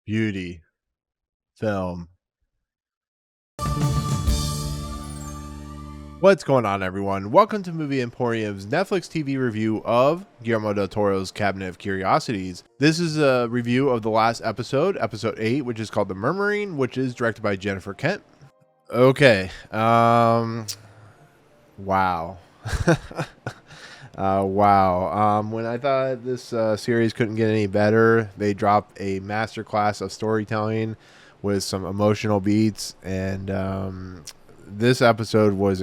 beauty, film. What's going on, everyone? Welcome to Movie Emporium's Netflix TV review of Guillermo del Toro's Cabinet of Curiosities. This is a review of the last episode, episode 8, which is called The Murmuring, which is directed by Jennifer Kent. Okay, wow. Wow. When I thought this series couldn't get any better, they dropped a masterclass of storytelling with some emotional beats, and this episode was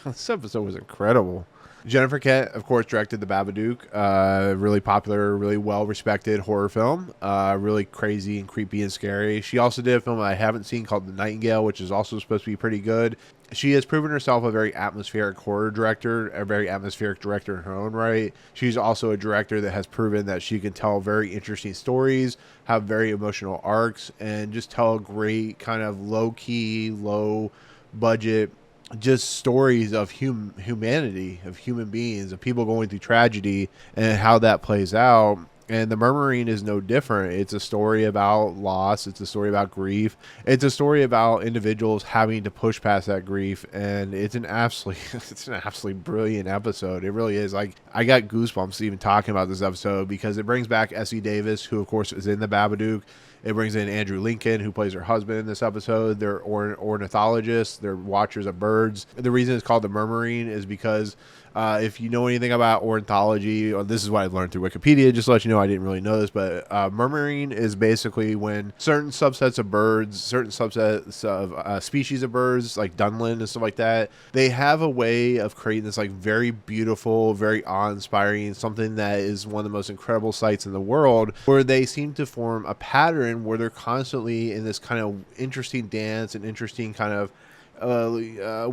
this episode was incredible. Jennifer Kent, of course, directed The Babadook, really popular, really well-respected horror film, really crazy and creepy and scary. She also did a film I haven't seen called The Nightingale, which is also supposed to be pretty good. She has proven herself a very atmospheric horror director, a very atmospheric director in her own right. She's also a director that has proven that she can tell very interesting stories, have very emotional arcs, and just tell great kind of low-key, low-budget just stories of humanity, of human beings, of people going through tragedy and how that plays out. And The Murmuring is no different. It's a story about loss. It's a story about grief. It's a story about individuals having to push past that grief. And it's an absolutely, it's an absolutely brilliant episode. It really is. Like, I got goosebumps even talking about this episode because it brings back Essie Davis, who of course is in The Babadook. It brings in Andrew Lincoln, who plays her husband in this episode. They're ornithologists. They're watchers of birds. The reason it's called The Murmuring is because if you know anything about ornithology, this is what I've learned through Wikipedia, just to let you know, I didn't really know this, but murmuring is basically when certain subsets of birds, certain subsets of species of birds, like dunlin and stuff like that, they have a way of creating this like very beautiful, very awe-inspiring, something that is one of the most incredible sights in the world, where they seem to form a pattern where they're constantly in this kind of interesting dance and interesting kind of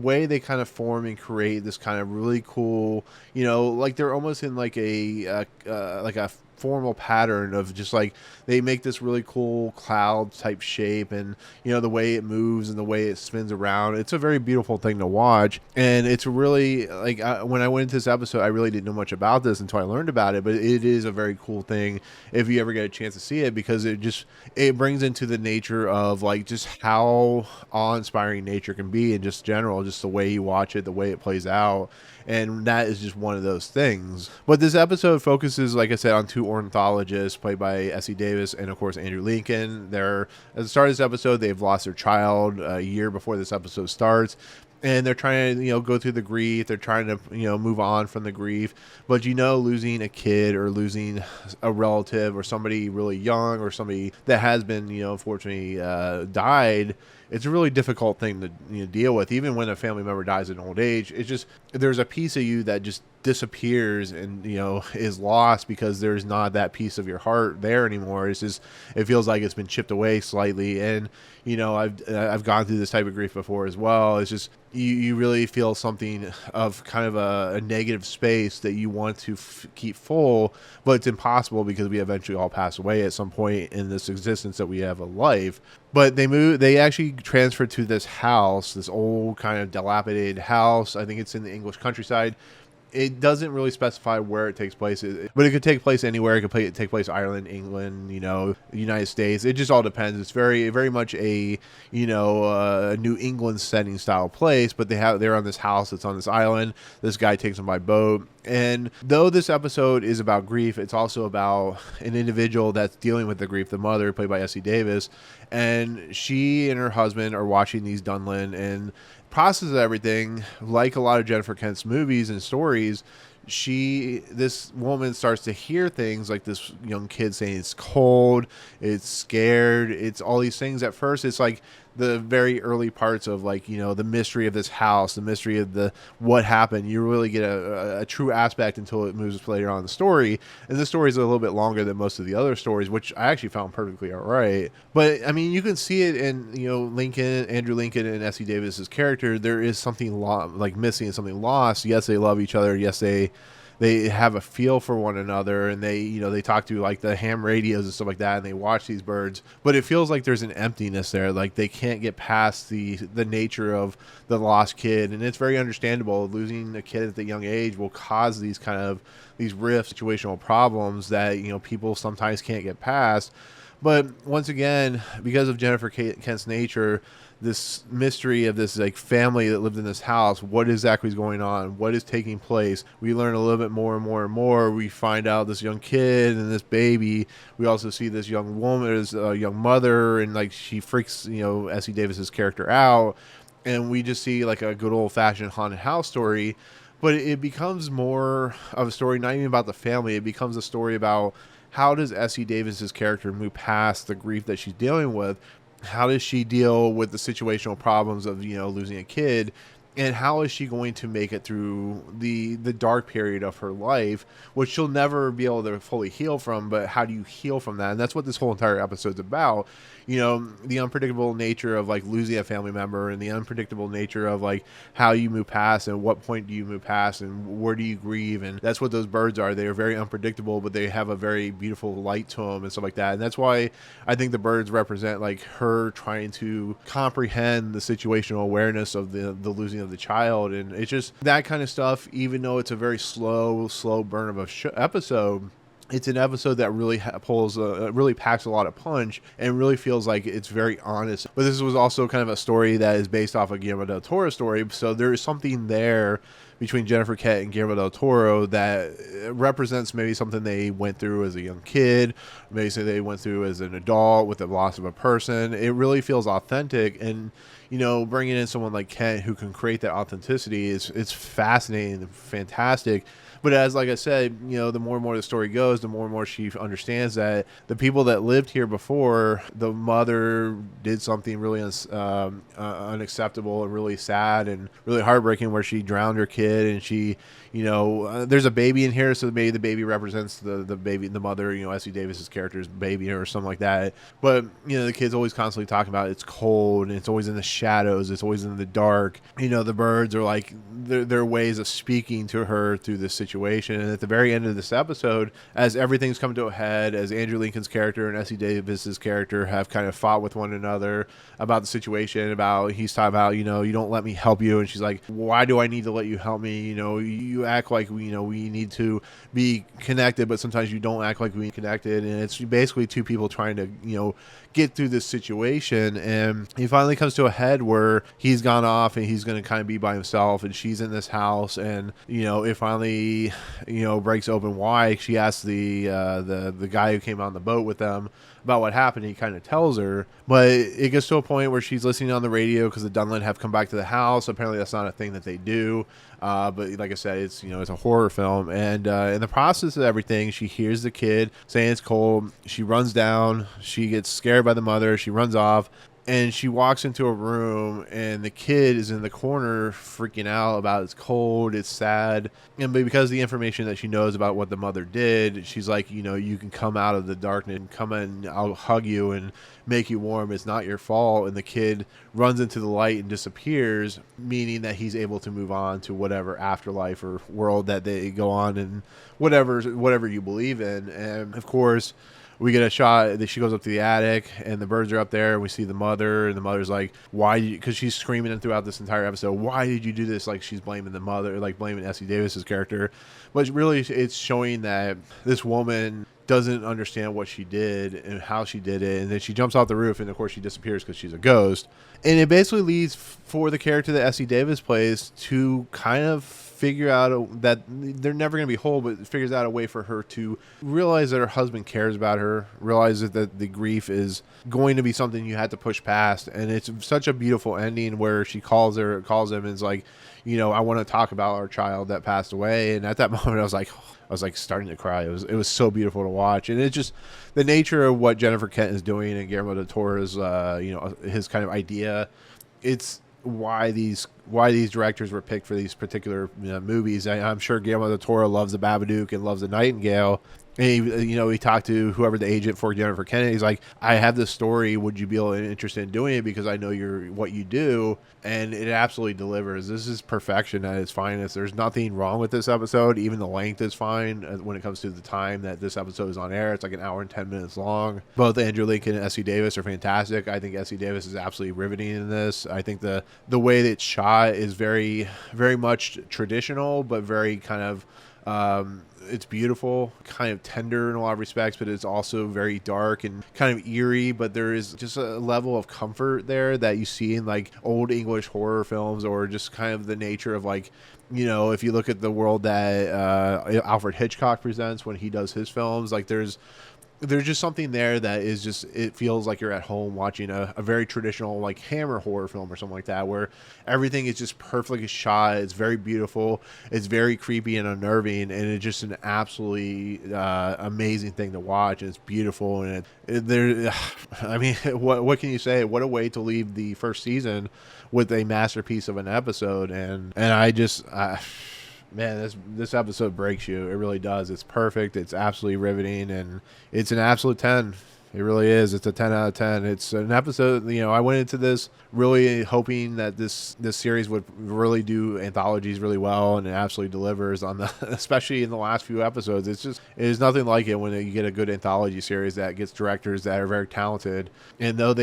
way they kind of form and create this kind of really cool, like they're almost in like a formal pattern of just like they make this really cool cloud type shape, and the way it moves and the way it spins around, it's a very beautiful thing to watch. And it's really like when I went into this episode, I really didn't know much about this until I learned about it, but it is a very cool thing if you ever get a chance to see it, because it brings into the nature of like just how awe-inspiring nature can be, and just general, just the way you watch it, the way it plays out. And that is just one of those things. But this episode focuses, like I said, on two ornithologists played by Essie Davis and of course Andrew Lincoln. They're at the start of this episode, they've lost their child a year before this episode starts, and they're trying to go through the grief. They're trying to move on from the grief, but losing a kid or losing a relative or somebody really young or somebody that has been unfortunately died, it's a really difficult thing to deal with. Even when a family member dies in old age, it's just there's a piece of you that just disappears and is lost because there's not that piece of your heart there anymore. It's just, it feels like it's been chipped away slightly. And I've gone through this type of grief before as well. It's just you really feel something of kind of a negative space that you want to keep full, but it's impossible because we eventually all pass away at some point in this existence that we have a life. But they actually transferred to this house, this old kind of dilapidated house. I think it's in the English countryside. It doesn't really specify where it takes place, but it could take place anywhere. It could take place Ireland, England, United States. It just all depends. It's very, very much a New England setting style place. But they're on this house that's on this island. This guy takes them by boat. And though this episode is about grief, it's also about an individual that's dealing with the grief, the mother, played by Essie Davis. And she and her husband are watching these Dunlin and process everything. Like a lot of Jennifer Kent's movies and stories, this woman starts to hear things like this young kid saying it's cold, it's scared, it's all these things. At first it's like the very early parts of like the mystery of this house, the mystery of what happened. You really get a true aspect until it moves later on in the story, and the story is a little bit longer than most of the other stories, which I actually found perfectly all right. But I mean, you can see it in Andrew Lincoln and Essie Davis's character. There is something like missing, something lost. Yes, they love each other. Yes, they have a feel for one another, and they talk to like the ham radios and stuff like that, and they watch these birds, but it feels like there's an emptiness there. Like they can't get past the nature of the lost kid, and it's very understandable. Losing a kid at the young age will cause these rifts, situational problems that people sometimes can't get past. But once again, because of Jennifer Kent's nature, this mystery of this like family that lived in this house, what exactly is going on, what is taking place, we learn a little bit more and more and more. We find out this young kid and this baby. We also see this young woman, this young mother, and like she freaks Essie Davis's character out, and we just see like a good old fashioned haunted house story. But it becomes more of a story not even about the family. It becomes a story about how does Essie Davis's character move past the grief that she's dealing with. How does she deal with the situational problems of losing a kid, and how is she going to make it through the dark period of her life, which she'll never be able to fully heal from? But how do you heal from that? And that's what this whole entire episode's about. The unpredictable nature of like losing a family member, and the unpredictable nature of like how you move past, and what point do you move past, and where do you grieve. And that's what those birds are. They are very unpredictable, but they have a very beautiful light to them and stuff like that. And that's why I think the birds represent like her trying to comprehend the situational awareness of the losing of the child. And it's just that kind of stuff. Even though it's a very slow burn of a episode, it's an episode that really really packs a lot of punch, and really feels like it's very honest. But this was also kind of a story that is based off a Guillermo del Toro story, so there is something there between Jennifer Kent and Guillermo del Toro that represents maybe something they went through as a young kid, maybe say they went through as an adult with the loss of a person. It really feels authentic, and bringing in someone like Kent who can create that authenticity it's fascinating and fantastic. But as like I said, the more and more the story goes, the more and more she understands that the people that lived here before, the mother did something really unacceptable and really sad and really heartbreaking, where she drowned her kid, and she, there's a baby in here, so maybe the baby represents the baby, the mother, Essie Davis's character's baby or something like that. But the kid's always constantly talking about it's cold, and it's always in the shadows, it's always in the dark. The birds are like their ways of speaking to her through this situation. And at the very end of this episode, as everything's come to a head, as Andrew Lincoln's character and Essie Davis's character have kind of fought with one another about the situation, about he's talking about, you don't let me help you, and she's like, why do I need to let you help me? You act like we need to be connected, but sometimes you don't act like we connected. And it's basically two people trying to get through this situation, and he finally comes to a head where he's gone off and he's going to kind of be by himself, and she's in this house, and it finally breaks open why. She asks the guy who came on the boat with them about what happened. He kind of tells her, but it gets to a point where she's listening on the radio because the Dunlin have come back to the house. Apparently that's not a thing that they do, but like I said, it's it's a horror film, and in the process of everything, she hears the kid saying it's cold. She runs down, she gets scared by the mother, she runs off, and she walks into a room, and the kid is in the corner freaking out about it's cold, it's sad. And because of the information that she knows about what the mother did, she's like, you can come out of the darkness and come in, I'll hug you and make you warm, it's not your fault. And the kid runs into the light and disappears, meaning that he's able to move on to whatever afterlife or world that they go on, and whatever you believe in. And of course, we get a shot that she goes up to the attic, and the birds are up there, and we see the mother, and the mother's like, why? Because she's screaming throughout this entire episode, why did you do this? Like, she's blaming the mother, like blaming Essie Davis's character. But really, it's showing that this woman doesn't understand what she did and how she did it, and then she jumps off the roof, and of course she disappears because she's a ghost. And it basically leads for the character that Essie Davis plays to kind of figure out that they're never going to be whole, but figures out a way for her to realize that her husband cares about her, realizes that the grief is going to be something you had to push past. And it's such a beautiful ending where she calls him and is like, I want to talk about our child that passed away. And at that moment, I was like starting to cry. It was so beautiful to watch. And it's just the nature of what Jennifer Kent is doing and Guillermo del Toro's, his kind of idea. It's why these directors were picked for these particular movies. I'm sure Guillermo del Toro loves The Babadook and loves The Nightingale. And he talked to whoever the agent for Jennifer Kennedy. He's like, I have this story. Would you be interested in doing it? Because I know what you do. And it absolutely delivers. This is perfection at its finest. There's nothing wrong with this episode. Even the length is fine when it comes to the time that this episode is on air. It's like an hour and 10 minutes long. Both Andrew Lincoln and Essie Davis are fantastic. I think Essie Davis is absolutely riveting in this. I think the way that it's shot is very, very much traditional, but very kind of It's beautiful, kind of tender in a lot of respects, but it's also very dark and kind of eerie. But there is just a level of comfort there that you see in like old English horror films, or just kind of the nature of like, if you look at the world that Alfred Hitchcock presents when he does his films, like there's just something there that is just, it feels like you're at home watching a very traditional like Hammer horror film or something like that, where everything is just perfectly shot. It's very beautiful. It's very creepy and unnerving, and it's just an absolutely amazing thing to watch. And it's beautiful, and I mean, what can you say? What a way to leave the first season with a masterpiece of an episode. And I just man, this episode breaks you. It really does. It's perfect. It's absolutely riveting, and it's an absolute 10. It really is. It's a 10 out of 10. It's an episode, I went into this really hoping that this series would really do anthologies really well, and it absolutely delivers on the, especially in the last few episodes. It is nothing like it when you get a good anthology series that gets directors that are very talented, and though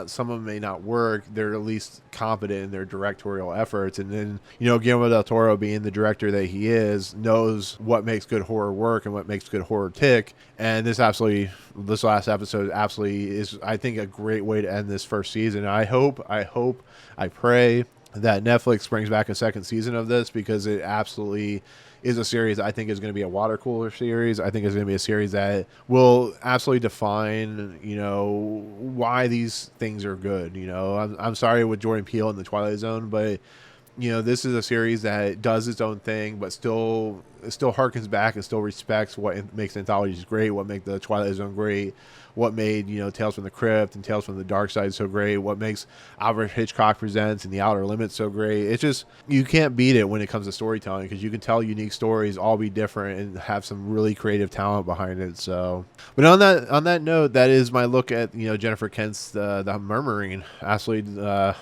some of them may not work, they're at least competent in their directorial efforts. And then, Guillermo del Toro, being the director that he is, knows what makes good horror work and what makes good horror tick. And this last episode absolutely is, I think, a great way to end this first season. I pray that Netflix brings back a second season of this, because it absolutely is a series I think is going to be a water cooler series. I think it's going to be a series that will absolutely define, why these things are good. I'm sorry with Jordan Peele and the Twilight Zone, but this is a series that does its own thing, but still harkens back and still respects what makes anthologies great, what makes the Twilight Zone great, what made Tales from the Crypt and Tales from the Dark Side so great, what makes Alfred Hitchcock Presents and The Outer Limits so great. It's just, you can't beat it when it comes to storytelling, because you can tell unique stories, all be different, and have some really creative talent behind it. So, but on that note, that is my look at Jennifer Kent's the Murmuring. Absolutely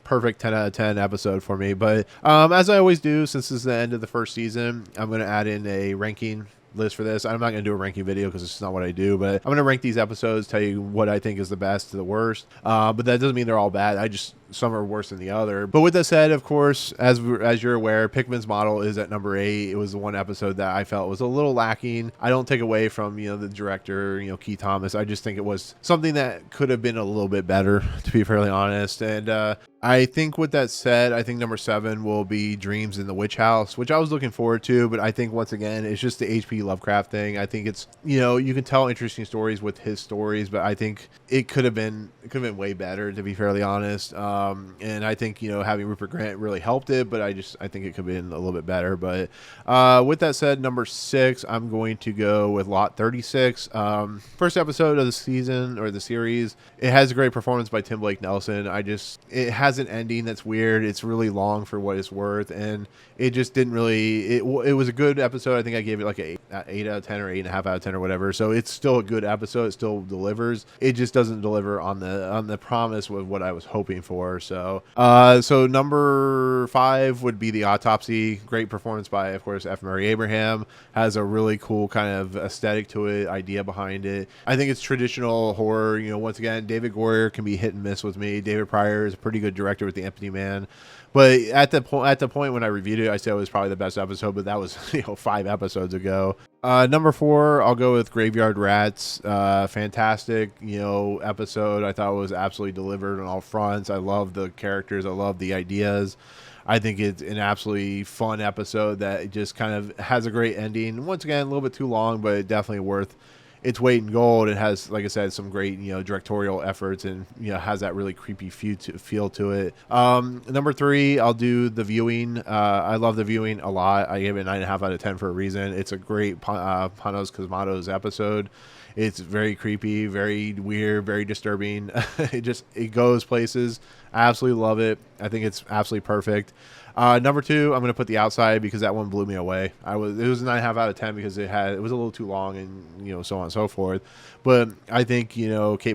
perfect 10 out of 10 episode for me. But as I always do, since this is the end of the first season, I'm going to add in a ranking list for this. I'm not going to do a ranking video because it's not what I do, but I'm going to rank these episodes, tell you what I think is the best to the worst. But that doesn't mean they're all bad. Some are worse than the other. But with that said, of course, as you're aware, Pickman's Model is at number 8. It was the one episode that I felt was a little lacking. I don't take away from the director, Keith Thomas. I just think it was something that could have been a little bit better, to be fairly honest. And I think with that said, I think number 7 will be Dreams in the Witch House, which I was looking forward to. But I think once again, it's just the H.P. Lovecraft thing. I think it's, you can tell interesting stories with his stories, but I think it could have been way better, to be fairly honest. And I think, having Rupert Grant really helped it, but I think it could have been a little bit better. But with that said, number 6, I'm going to go with Lot 36. First episode of the season, or the series. It has a great performance by Tim Blake Nelson. It has an ending that's weird. It's really long for what it's worth, and it just didn't really, it was a good episode. I think I gave it like an 8 out of 10 or 8.5 out of 10 or whatever. So it's still a good episode. It still delivers. It just doesn't deliver on the promise with what I was hoping for. So number 5 would be The Autopsy. Great performance by, of course, F. Murray Abraham. Has a really cool kind of aesthetic to it, idea behind it. I think it's traditional horror. Once again, David Goyer can be hit and miss with me. David Pryor is a pretty good director with The Empty Man. But at the point when I reviewed it, I said it was probably the best episode, but that was 5 episodes ago. Number 4, I'll go with Graveyard Rats. Fantastic, episode. I thought it was absolutely delivered on all fronts. I love the characters. I love the ideas. I think it's an absolutely fun episode that just kind of has a great ending. Once again, a little bit too long, but definitely worth its weight in gold. It has, like I said, some great, directorial efforts, and, has that really creepy feel to it. Number 3, I'll do The Viewing. I love The Viewing a lot. I gave it 9.5 out of 10 for a reason. It's a great Panos Cosmatos episode. It's very creepy, very weird, very disturbing. It goes places. I absolutely love it. I think it's absolutely perfect. Number 2, I'm going to put The Outside, because that one blew me away. It was a 9.5 out of 10 because it was a little too long, and so on and so forth. But I think Kate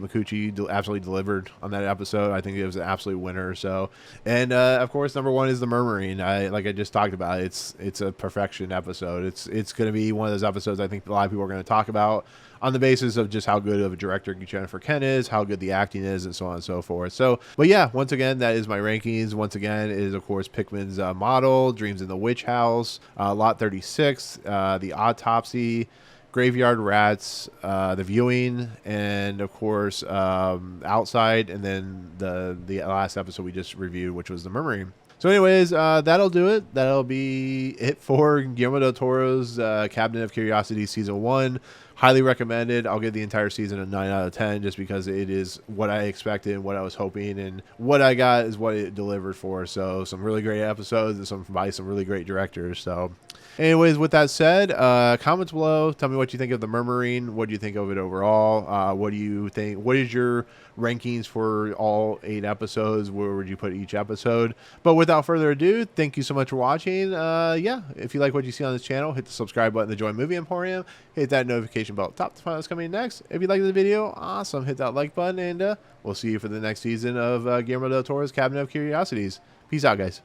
Micucci absolutely delivered on that episode. I think it was an absolute winner. So, and of course, number 1 is The Murmuring. Like I just talked about, it's a perfection episode. It's going to be one of those episodes I think a lot of people are going to talk about on the basis of just how good of a director Jennifer Kent is, how good the acting is, and so on and so forth. So, but yeah, once once again, that is my rankings. Once again, it is, of course, Pickman's Model, Dreams in the Witch House, Lot 36, The Autopsy, Graveyard Rats, The Viewing, and, of course, Outside, and then the last episode we just reviewed, which was The Murmuring. So anyways, that'll do it. That'll be it for Guillermo del Toro's Cabinet of Curiosities Season 1. Highly recommended. I'll give the entire season a 9 out of 10 just because it is what I expected and what I was hoping, and what I got is what it delivered for. So some really great episodes and some really great directors. So anyways, with that said, comments below. Tell me what you think of The Murmuring. What do you think of it overall? What do you think? What is your rankings for all 8 episodes? Where would you put each episode? But without further ado, thank you so much for watching. Yeah, if you like what you see on this channel, hit the subscribe button to join Movie Emporium. Hit that notification bell top to find out what's coming next. If you like the video, awesome. Hit that like button, and we'll see you for the next season of Guillermo del Toro's Cabinet of Curiosities. Peace out, guys.